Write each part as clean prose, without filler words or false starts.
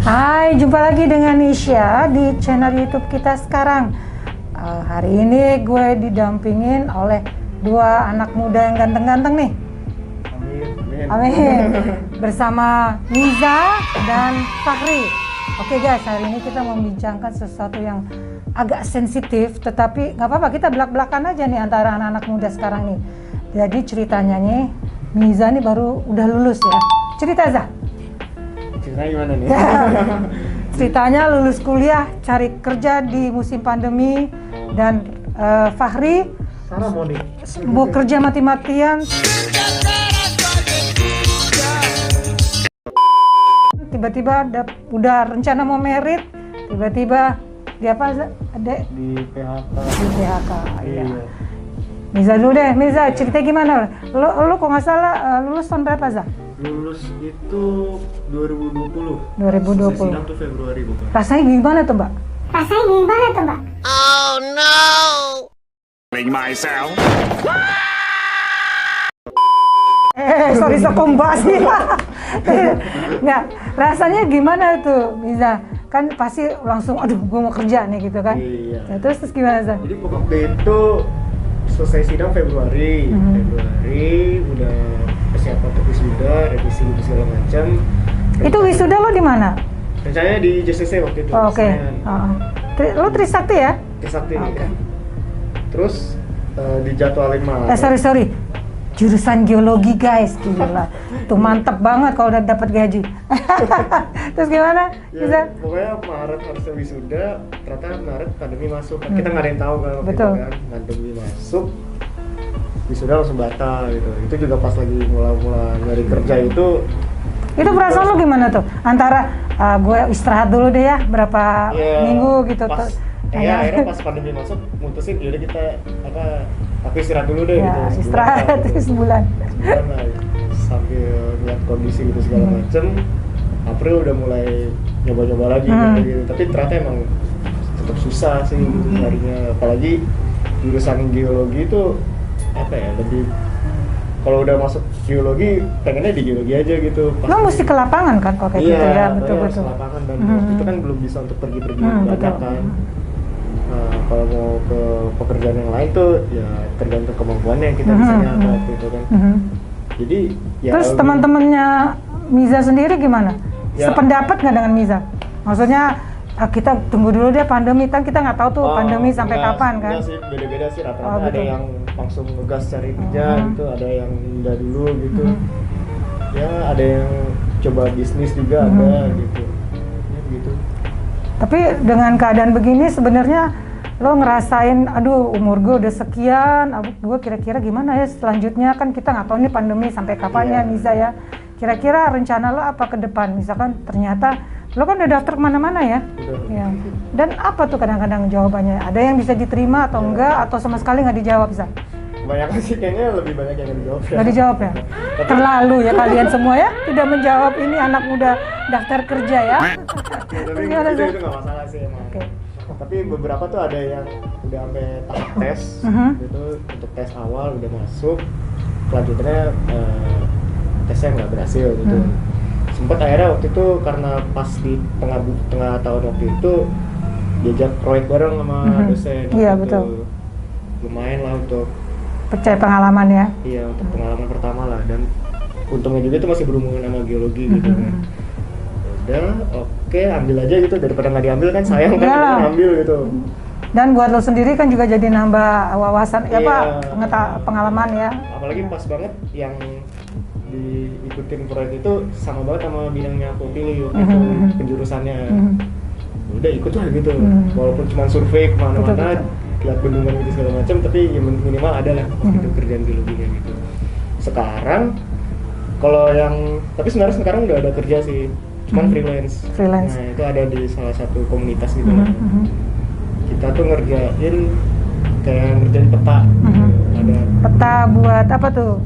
Hai, jumpa lagi dengan Nisha di channel YouTube kita sekarang. Hari ini gue didampingin oleh dua anak muda yang ganteng-ganteng nih. Amin. Bersama Niza dan Fahri. Oke guys, hari ini kita membincangkan sesuatu yang agak sensitif, tetapi nggak apa-apa, kita belak-belakan aja nih antara anak-anak muda sekarang nih. Jadi ceritanya nih, Niza nih baru udah lulus ya. Cerita Za. Ceritanya gimana nih? Ceritanya lulus kuliah, cari kerja di musim pandemi, dan Fahri mau kerja mati-matian. Tiba-tiba udah rencana mau merit, tiba-tiba dia apa? Adek? Di PHK. Di PHK. Iya. Niza dulu deh, Niza cerita gimana? Lo kok nggak salah lulus tahun berapa Za? Lulus itu 2020. 2020. Sidang tuh Februari bukan? Rasanya gimana tuh Mbak? Oh no! Myself. Sorry sekombas nih. Nggak, rasanya gimana tuh Niza? Kan pasti langsung, aduh gue mau kerja nih gitu kan? Iya. Ya, terus gimana Za? Jadi waktu itu selesai sidang Februari. Februari udah persiapan untuk wisuda, revisi gitu segala macam. Itu wisuda lo di mana? Rencananya di JCC waktu itu. Oh, oke. Lo Trisakti ya? Trisakti. Oke. Terus dijadwalin Maret. Sorry. Jurusan geologi guys, gila. Tuh mantep banget kalau udah dapat gaji. Terus gimana? Bisa? Ya, pokoknya Maret harusnya wisuda, ternyata Maret pandemi masuk. Kita nggak ada yang tahu kan waktu Betul. itu kan. Pandemi masuk, wisuda langsung batal gitu. Itu juga pas lagi mula-mula nyari kerja itu. Itu perasaan lo gimana tuh? Antara gue istirahat dulu deh ya, berapa minggu gitu. Akhirnya pas pandemi masuk, mutusin yaudah kita aku istirahat dulu deh ya, gitu. Istirahat sebulan. Sebulan lah, sambil lihat kondisi gitu segala macem. April udah mulai nyoba-nyoba lagi gitu. Tapi ternyata emang tetap susah sih gitu harinya. Apalagi jurusan geologi itu lebih, kalau udah masuk geologi pengennya di geologi aja gitu. Lo mesti ke lapangan kan kalau kayak gitu ya, betul. Ke lapangan dan waktu itu kan belum bisa untuk pergi-pergi banyak kan. Nah, kalau mau ke pekerjaan yang lain tuh ya tergantung kemampuannya kita misalnya waktu itu kan. Jadi ya. Terus teman-temannya Miza sendiri gimana? Ya. Sependapat nggak dengan Miza? Maksudnya kita tunggu dulu deh pandemi, kan kita nggak tahu tuh pandemi sampai kapan kan? Enggak sih, beda-beda sih rata-rata. Ada yang langsung ngegas cari kerja gitu, ada yang nunda dulu gitu. Ya ada yang coba bisnis juga ada gitu. Ya gitu. Tapi dengan keadaan begini sebenarnya lo ngerasain, aduh umur gue udah sekian, gue kira-kira gimana ya selanjutnya, kan kita nggak tahu nih pandemi sampai kapan ya Niza ya. Kira-kira rencana lo apa ke depan? Misalkan ternyata lo kan udah daftar kemana-mana ya. Ya. Dan apa tuh kadang-kadang jawabannya? Ada yang bisa diterima atau enggak, atau sama sekali nggak dijawab Za? Kebanyakan sih kayaknya lebih banyak yang nggak dijawab ya. Nggak dijawab ya? Terlalu ya kalian semua ya, tidak menjawab ini anak muda daftar kerja ya. Tapi itu nggak masalah sih emang. Okay. Tapi beberapa tuh ada yang udah sampai tahap tes gitu, untuk tes awal udah masuk, kelanjutannya tesnya nggak berhasil gitu. Sempat akhirnya waktu itu karena pas di tengah tahun waktu itu diajak proyek bareng sama dosen. Iya gitu. betul. Lumayan lah untuk Percaya pengalaman ya. Iya, untuk pengalaman pertama lah, dan untungnya juga itu masih berhubungan sama geologi gitu kan. Udah, oke, ambil aja gitu, daripada nggak diambil kan sayang kan ambil gitu. Dan buat lo sendiri kan juga jadi nambah wawasan pengalaman ya. Apalagi pas banget yang diikutin proyek itu sama banget sama bidangnya aku pilih gitu, penjurusannya. Udah ikut lah gitu, walaupun cuma survei kemana-mana, lihat bendungan gitu segala macam, tapi ya minimal ada lah gitu kerjaan geologinya gitu. Sekarang kalau tapi sebenarnya sekarang udah ada kerja sih, cuman freelance. Nah itu ada di salah satu komunitas gitu lah. Kita tuh ngerjain peta. Ada peta buat apa tuh?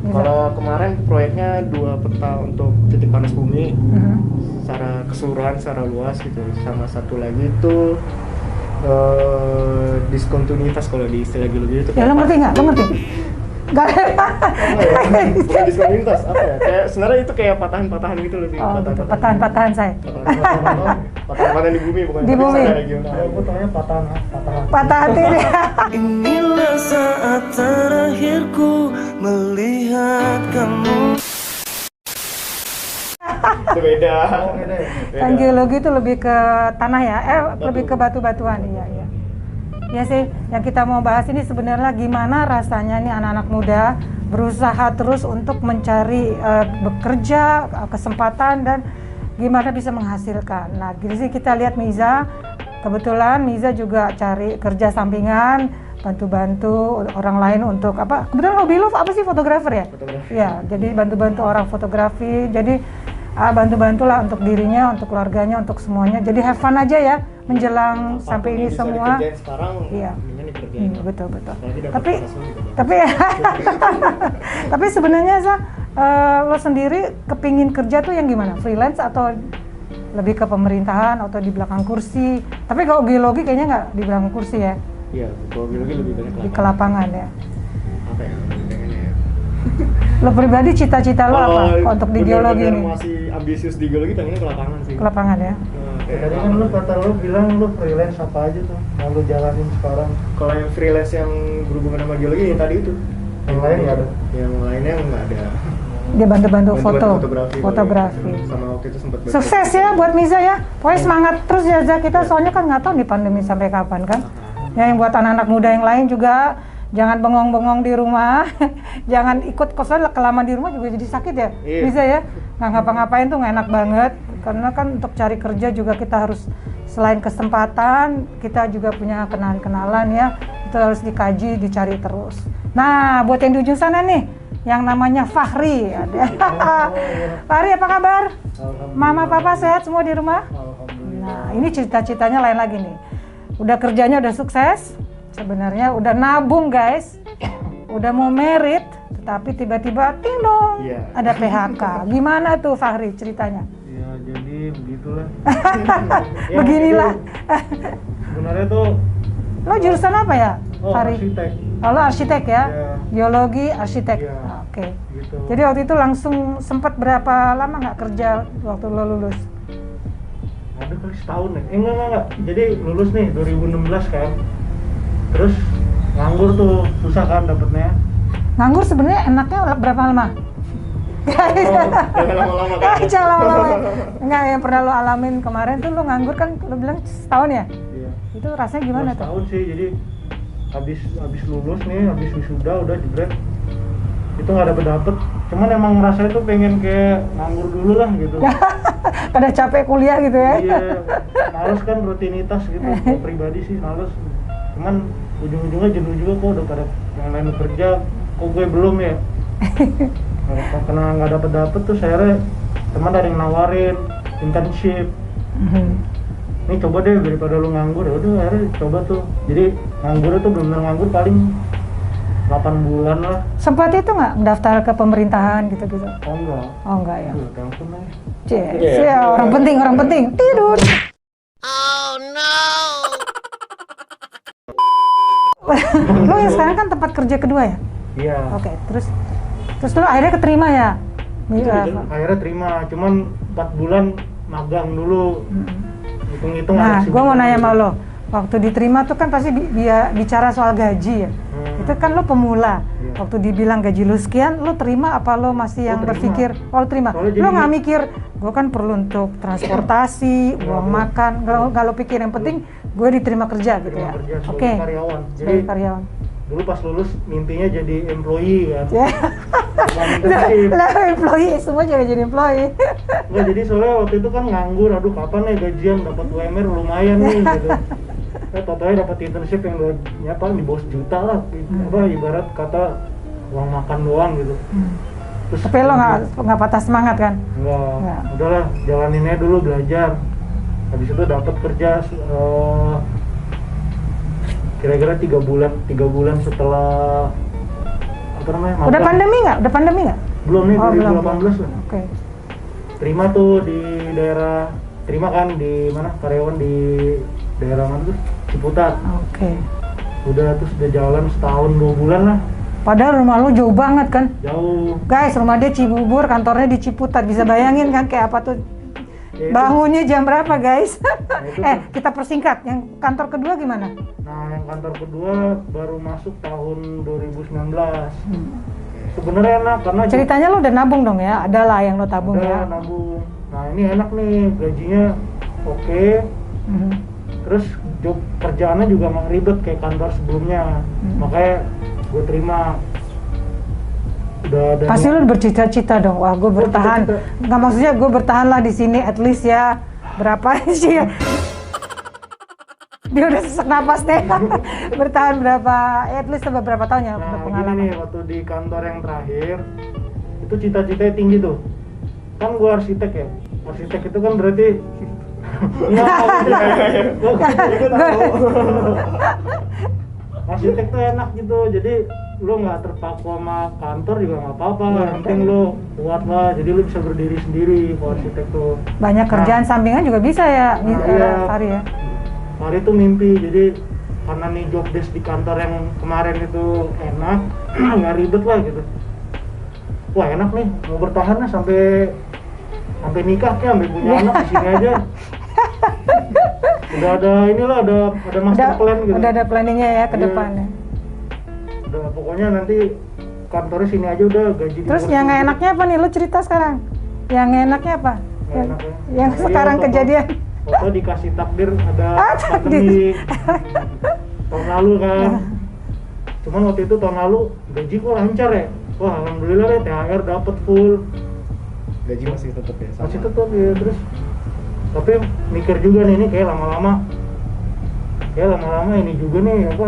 Kalau kemarin proyeknya 2 peta untuk titik panas bumi secara keseluruhan, secara luas gitu, sama satu lagi tuh diskontinuitas kalau di istilah geologi itu. Ya lo ngerti nggak? Lo ngerti? Gak ada. Bukan diskonitas, apa ya? Kayak sebenarnya itu kayak patahan-patahan gitu loh sih. Oh, gitu. Patahan-patahan saya. Patahan-patahan di bumi bukan Di bumi. regional. Aku taunya patahan. Patah hati nih. Inilah saat terakhirku melihat kamu. Itu beda. Kan geologi itu lebih ke tanah ya, lebih ke batu-batuan, iya. Ya sih, yang kita mau bahas ini sebenarnya gimana rasanya nih anak-anak muda berusaha terus untuk mencari bekerja, kesempatan dan gimana bisa menghasilkan. Nah, gini sih kita lihat Miza, kebetulan Miza juga cari kerja sampingan, bantu-bantu orang lain untuk apa? Kebetulan hobi lu apa sih, fotografer ya? Fotografi. Ya, jadi bantu-bantu orang fotografi. Jadi bantu-bantulah untuk dirinya, untuk keluarganya, untuk semuanya. Jadi have fun aja ya menjelang sampai ini semua. Dikerjain sekarang, Iya. mendingan dikerjain. Betul. Apalagi dapat Tapi penghasilan juga. tapi sebenarnya lo sendiri kepingin kerja tuh yang gimana? Freelance atau lebih ke pemerintahan atau di belakang kursi? Tapi kalau geologi kayaknya nggak di belakang kursi ya, Iya, kalau biologi lebih banyak di ke lapangan ya. Apa ya? Pengennya ya. Lo pribadi cita-cita lo apa untuk di geologi bener-bener ini? masih ambisius di geologi, pengennya ke lapangan sih. Ke lapangan ya. Tadi kan lu kata lu bilang lu freelance apa aja tuh mau lu jalanin sekarang. Kalau yang freelance yang berhubungan sama geologi yang tadi itu. Yang lain nggak ada? Yang lainnya nggak ada. Dia bantu-bantu Fotografi. fotografi. Sama waktu itu sempat Sukses ya buat Miza ya. Pokoknya semangat terus ya Za. Kita soalnya kan nggak tahu nih pandemi sampai kapan kan. Ya, yang buat anak-anak muda yang lain juga jangan bengong-bengong di rumah. Jangan ikut kosan kelamaan di rumah juga jadi sakit ya. Iya. Bisa ya. Nggak ngapa-ngapain tuh nggak enak banget. Karena kan untuk cari kerja juga kita harus selain kesempatan, kita juga punya kenalan-kenalan ya. Itu harus dikaji, dicari terus. Nah, buat yang di ujung sana nih, yang namanya Fahri. Fahri apa kabar? Mama papa sehat semua di rumah? Nah, ini cita-citanya lain lagi nih. Udah kerjanya udah sukses, sebenarnya udah nabung guys, udah mau merit, tapi tiba-tiba ting dong, Iya. ada PHK. Gimana tuh Fahri ceritanya? Ya jadi begitulah. Ya, Beginilah. Sebenarnya tuh Lo jurusan apa ya, Fahri? arsitek Oh, lo arsitek ya? Iya. Geologi, arsitek. Iya. Oke. gitu. Jadi waktu itu langsung sempat berapa lama nggak kerja waktu lo lulus? Ada kali setahun ya? Enggak. Jadi lulus nih 2016 kan. Terus nganggur tuh susah kan dapetnya. Nganggur sebenarnya enaknya berapa lama? Jangan lama-lama kan. Jangan lama-lama. Enggak, yang pernah lo alamin kemarin tuh lo nganggur kan, lo bilang setahun ya? Iya. Itu rasanya gimana tuh? Setahun sih, jadi habis lulus nih, habis wisuda udah jebret. Itu nggak dapet. Cuman emang ngerasa itu pengen kayak nganggur dulu lah gitu. Pada capek kuliah gitu ya? Iya, males kan rutinitas gitu. Gua pribadi sih males. Cuman ujung-ujungnya jenuh juga kok, udah pada yang lain kerja, kok gue belum ya. Karena nggak dapet tuh saya teman ada yang nawarin internship. Nih coba deh daripada lu nganggur, ya udah akhirnya coba tuh. Jadi nganggur itu benar nganggur paling 8 bulan lah. Sempat itu nggak daftar ke pemerintahan gitu-gitu? Oh enggak. Oh enggak ya? Tuh, telepon aja. Cie, ya, orang penting tidur. Lo yang sekarang kan tempat kerja kedua ya? Iya. Oke, terus lo akhirnya keterima ya? Akhirnya terima, cuman 4 bulan magang dulu. Hitung-hitung Nah, ada gue mau sebulan nanya gitu. sama lo, waktu diterima tuh kan pasti bicara soal gaji ya? Itu kan lo pemula, Iya. waktu dibilang gaji lo sekian, lo terima apa lo masih yang terima. berpikir, oh lo terima? Soalnya Lo jadi- nggak mikir, gue kan perlu untuk transportasi, uang makan, nggak lo pikir, yang penting gue diterima kerja gitu Terima ya? kerja sebagai Oke, karyawan. Jadi sebagai karyawan. dulu pas lulus mimpinya jadi employee kan. Ya. Bukan internship. Lah, employee, semua juga jadi employee. Enggak, jadi soalnya waktu itu kan nganggur, aduh kapan ya gajian dapat UMR lumayan nih gitu. Totalnya dapat internship yang di bawah sejuta lah, apa ibarat kata uang makan doang gitu. Terus Tapi lo nggak patah semangat kan? Enggak, udahlah jalaninnya dulu belajar. Habis itu dapat kerja kira-kira 3 bulan setelah apa namanya? Udah magang. pandemi nggak? Belum nih, Oh, belum. 2018 lah. Oke. Terima tuh di daerah, terima kan di mana, karyawan di daerah mana tuh, Ciputat. Oke. Udah terus udah jalan setahun 2 bulan lah, Padahal rumah lu jauh banget kan? Jauh. Guys, rumah dia Cibubur, kantornya di Ciputat. Bisa bayangin kan kayak apa tuh? Ya, itu. Bangunnya jam berapa guys? itu Kita persingkat. Yang kantor kedua gimana? Nah, yang kantor kedua baru masuk tahun 2019. Sebenarnya enak karena Ceritanya lo udah nabung dong ya? Adalah yang lo tabung ada ya? nabung. Nah, ini enak nih, gajinya oke. Mhm. Terus job kerjaannya juga nggak ribet kayak kantor sebelumnya. Makanya gue terima. Udah ada Pasti lo bercita-cita dong, wah gue bertahan. cita-cita. Nggak, maksudnya gue bertahan lah di sini at least ya. Berapa sih ya? Dia udah sesak napas deh. Bertahan berapa, at least beberapa tahun ya Nah, udah gini pengalaman. nih, waktu di kantor yang terakhir itu cita-citanya tinggi tuh. Kan gue arsitek ya. Arsitek itu kan berarti iya, gue tahu. Arsitek tuh enak gitu. Jadi lo nggak terpaku sama kantor juga nggak apa-apa. Yang penting lo kuat lah. Jadi lo bisa berdiri sendiri kalau arsitek tuh. Banyak kerjaan sampingan juga bisa ya, iya. Fahri ya. Hari itu mimpi, jadi karena nih job desk di kantor yang kemarin itu enak, nggak ribet lah gitu. Wah enak nih, mau bertahan lah sampai nikah ya, sampai punya anak di sini aja. Udah ada inilah, ada master plan gitu. Udah ada planningnya ya ke Iya. depannya. Udah pokoknya nanti kantornya sini aja udah gaji. Terus yang nggak enaknya apa nih? Lu cerita sekarang. Yang nggak enaknya apa? Nggak Yang, enak ya. yang Iya, sekarang Toto. kejadian. Toto dikasih takdir ada takdir. pandemi tahun lalu kan. Cuman waktu itu tahun lalu gaji kok lancar ya. Wah alhamdulillah deh THR dapat full. Gaji masih tetap ya? Sama. Masih tetap ya terus. Tapi mikir juga nih ini kayak lama-lama ini juga nih apa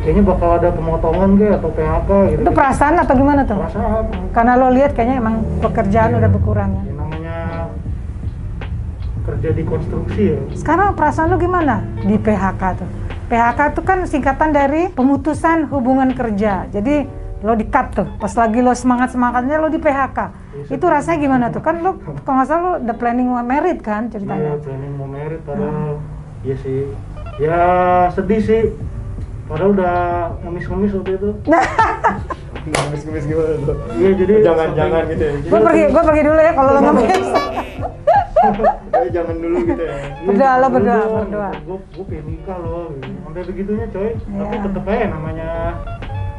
kayaknya bakal ada pemotongan kayak atau PHK gitu. Itu perasaan atau gimana tuh? Perasaan. Karena lo lihat kayaknya emang pekerjaan udah berkurang ya. Ya, namanya kerja di konstruksi ya. Sekarang perasaan lo gimana di PHK tuh? PHK tuh kan singkatan dari pemutusan hubungan kerja. Jadi lo di-cut tuh, pas lagi lo semangat-semangatnya lo di PHK. Itu rasanya gimana tuh? Kan lo kalau nggak salah lo udah planning mau merit kan ceritanya? Iya, planning mau merit padahal iya sih. Ya sedih sih. Padahal udah ngemis-ngemis waktu itu. Ngemis-ngemis gimana tuh? Iya, jadi Jangan gitu ya? Gue pergi dulu ya kalau lo ngemis. Tapi jangan dulu gitu ya? Berdoa lo, berdoa. Gue pengen nikah loh. Sampai begitunya coy. Tapi Iya. tetep aja namanya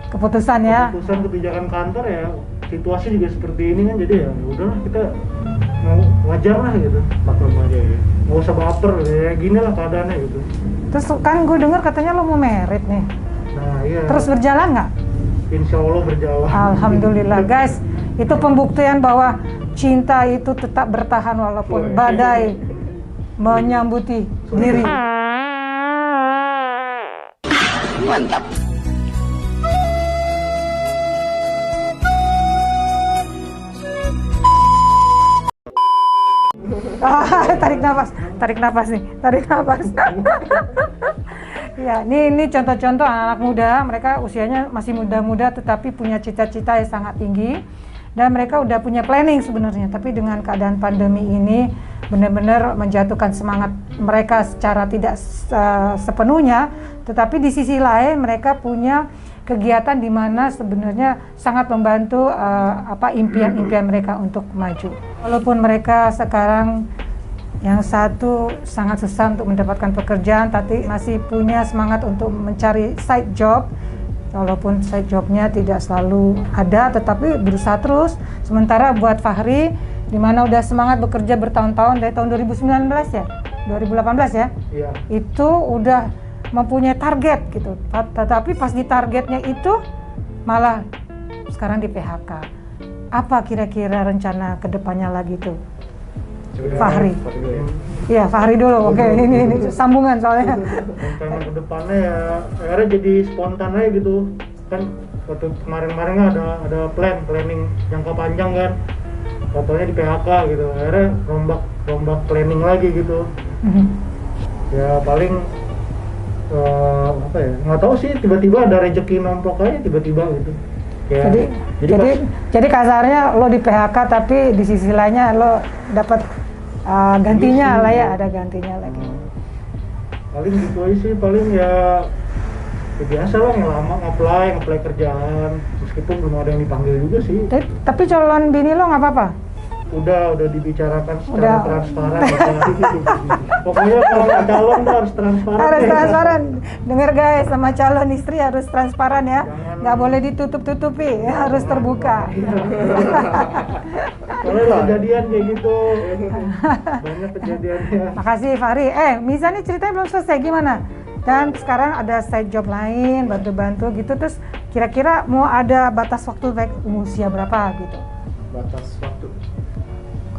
Keputusan ya. keputusan kebijakan kantor ya. Situasi juga seperti ini kan jadi ya udahlah kita mau wajar lah gitu. Maklum aja ya? Nggak usah baper ya gini lah keadaannya gitu. Terus kan gue dengar katanya lo mau merit nih. Nah iya. Terus berjalan nggak? Insya Allah berjalan. Alhamdulillah guys, itu pembuktian bahwa cinta itu tetap bertahan walaupun badai menyambuti diri. Mantap. Tarik nafas nih, tarik nafas. Ya, ini contoh-contoh anak muda, mereka usianya masih muda-muda tetapi punya cita-cita yang sangat tinggi dan mereka udah punya planning sebenarnya. Tapi dengan keadaan pandemi ini benar-benar menjatuhkan semangat mereka secara tidak sepenuhnya, tetapi di sisi lain mereka punya kegiatan di mana sebenarnya sangat membantu impian-impian mereka untuk maju. Walaupun mereka sekarang yang satu sangat susah untuk mendapatkan pekerjaan, tapi masih punya semangat untuk mencari side job. Walaupun side jobnya tidak selalu ada, tetapi berusaha terus. Sementara buat Fahri, di mana udah semangat bekerja bertahun-tahun dari tahun 2019 ya, 2018 ya, Iya. itu udah mempunyai target gitu. Tetapi pas di targetnya itu malah sekarang di PHK. Apa kira-kira rencana kedepannya lagi tuh? Fahri. Iya, Fahri dulu. Oke, ini sambungan soalnya. Rencana ke depannya ya akhirnya jadi spontan aja gitu kan. Waktu kemarin-kemarin ada planning jangka panjang kan, fotonya di PHK gitu, akhirnya rombak planning lagi gitu. Ya paling apa ya, nggak tahu sih, tiba-tiba ada rezeki nomplok aja tiba-tiba gitu ya. Jadi kasarnya lo di PHK tapi di sisi lainnya lo dapat gantinya lah ya, ada gantinya lagi. paling gitu aja sih, paling ya Ya biasa lah yang lama nge-apply kerjaan, meskipun belum ada yang dipanggil juga sih. Tapi calon bini lo nggak apa-apa? Udah dibicarakan secara Udah. transparan. Pokoknya kalau calon tuh harus transparan. Harus ya. transparan. Dengar guys, sama calon istri harus transparan ya. Jangan. Nggak boleh ditutup-tutupi, harus terbuka. Soalnya kejadian kayak gitu. Banyak kejadiannya. Makasih Fahri. Miza nih ceritanya belum selesai gimana? Dan sekarang ada side job lain, bantu-bantu gitu. Terus kira-kira mau ada batas waktu baik usia berapa gitu? Batas waktu.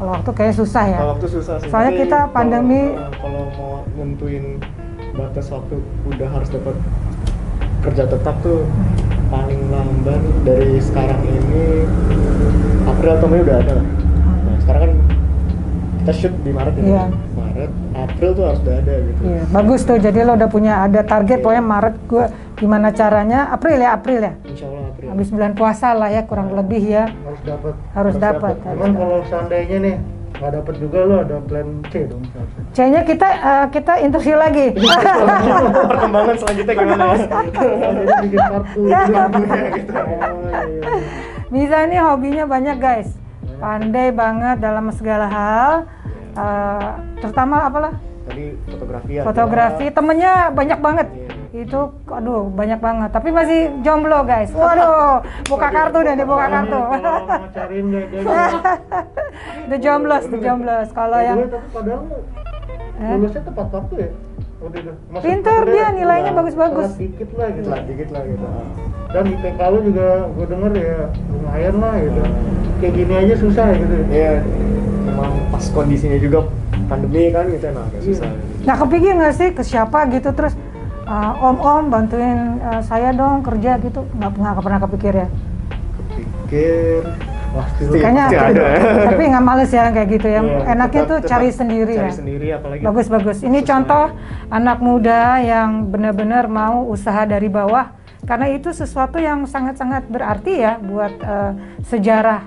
Kalau waktu kayaknya susah ya. Kalau waktu susah sih. Soalnya Tapi kita pandemi. kalau mau nentuin batas waktu udah harus dapat kerja tetap tuh paling lamban dari sekarang ini April atau Mei udah ada lah. Nah, sekarang kan kita shoot di Maret ya. Iya. Maret, April tuh harus udah ada gitu. Iya, bagus tuh. Jadi lo udah punya ada target. Iya. Pokoknya Maret gue gimana caranya? April ya. Insya Allah April. Habis bulan puasa lah ya kurang lebih ya. Harus dapat. Harus dapat. Cuman kalau seandainya nih nggak dapat juga lo ada plan C dong. C-nya kita interview lagi. Perkembangan selanjutnya gimana ya? Jadi bikin kartu. Ya. Gitu. Oh, iya. Miza ini hobinya banyak guys. Pandai banget dalam segala hal. Terutama apalah? Tadi fotografi ada. Fotografi. Temennya banyak banget. Itu aduh banyak banget. Tapi masih jomblo guys. Waduh, buka kartu deh, dia buka kartu. Kalau mau cariin gak The jomblos. Kalau yang tapi padahal lulusnya tepat waktu ya. Waktu itu. Maksud pintar maksudnya dia nilainya telat bagus-bagus. dikit lah gitu. Dikit lah gitu. Dan IPK lu juga gue denger ya lumayan lah gitu. Kayak gini aja susah gitu. Iya, memang pas kondisinya juga pandemi kan gitu, nah agak susah. Nah kepikir nggak sih ke siapa gitu terus om bantuin saya dong kerja gitu nggak pernah kepikir ya? Kepikir Pasti Kayaknya pasti ada. tapi nggak males ya kayak gitu ya. Iya, Enaknya tuh tetap cari sendiri cari ya. sendiri apalagi. Bagus. Ini susah. contoh anak muda yang benar-benar mau usaha dari bawah karena itu sesuatu yang sangat-sangat berarti ya buat sejarah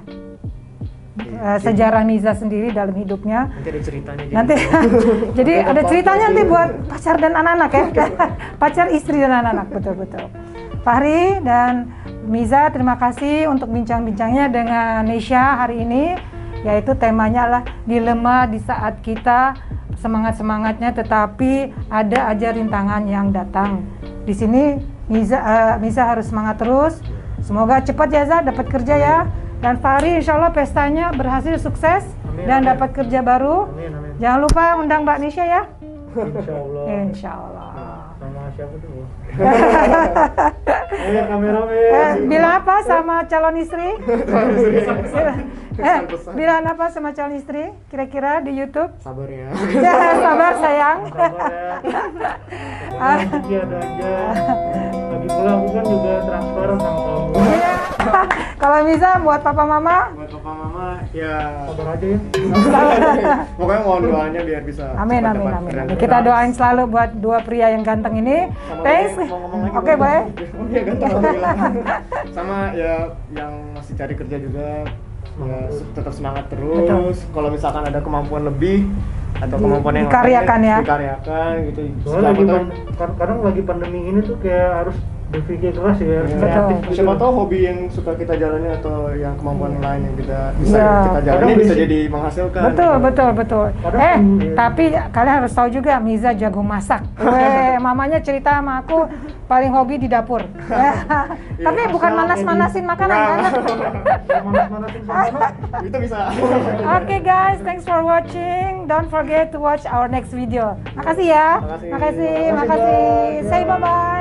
Miza sendiri dalam hidupnya. Nanti ada ceritanya. Nanti jadi ada ceritanya nanti buat pacar dan anak-anak ya. Pacar, istri dan anak-anak, betul. Fahri dan Miza, terima kasih untuk bincang-bincangnya dengan Nesha hari ini, yaitu temanya adalah dilema di saat kita semangat-semangatnya tetapi ada aja rintangan yang datang. Di sini Miza harus semangat terus. Semoga cepat ya Za dapat kerja ya. Dan Fahri insya Allah pestanya berhasil sukses. Amin, dan amin. dapat kerja baru. Amin. Jangan lupa undang Mbak Nesha ya. Insya Allah. Insya Allah. Sama siapa tuh? Ya kameramen. Bilang apa sama calon istri? Bilang apa sama calon istri? Kira-kira di YouTube? Sabar ya. Ya, sabar sayang. Sabar ya. Rezeki ada aja. Lagi pula aku kan juga transparan sama kamu. Iya. Kalau bisa buat papa mama, Buat papa mama ya Sabar aja ya. pokoknya mohon doanya biar bisa amin. cepat dapat kerjaan. Kita doain selalu buat dua pria yang ganteng ini. Sama Thanks. boleh, mau ngomong lagi Oke, boleh. Iya ganteng alhamdulillah. Sama ya yang masih cari kerja juga ya tetap semangat terus. Kalau misalkan ada kemampuan lebih atau kemampuan yang Dikaryakan lain, ya. dikaryakan gitu. Soalnya lagi Siapa tahu- kadang lagi pandemi ini tuh kayak harus berpikir keras ya, harus Iya. kreatif gitu. Siapa tahu hobi yang suka kita jalani atau yang kemampuan lain yang kita bisa Iya. kita jalani Kadang bisa basic. jadi menghasilkan. Betul. Padahal iya. Tapi kalian harus tahu juga Miza jago masak. Mamanya cerita sama aku paling hobi di dapur. Tapi bukan manas-manasin makanan kan? Manas-manasin sama Itu bisa. Oke guys, thanks for watching. Don't forget to watch our next video. Makasih ya. Makasih. Makasih. Say bye-bye.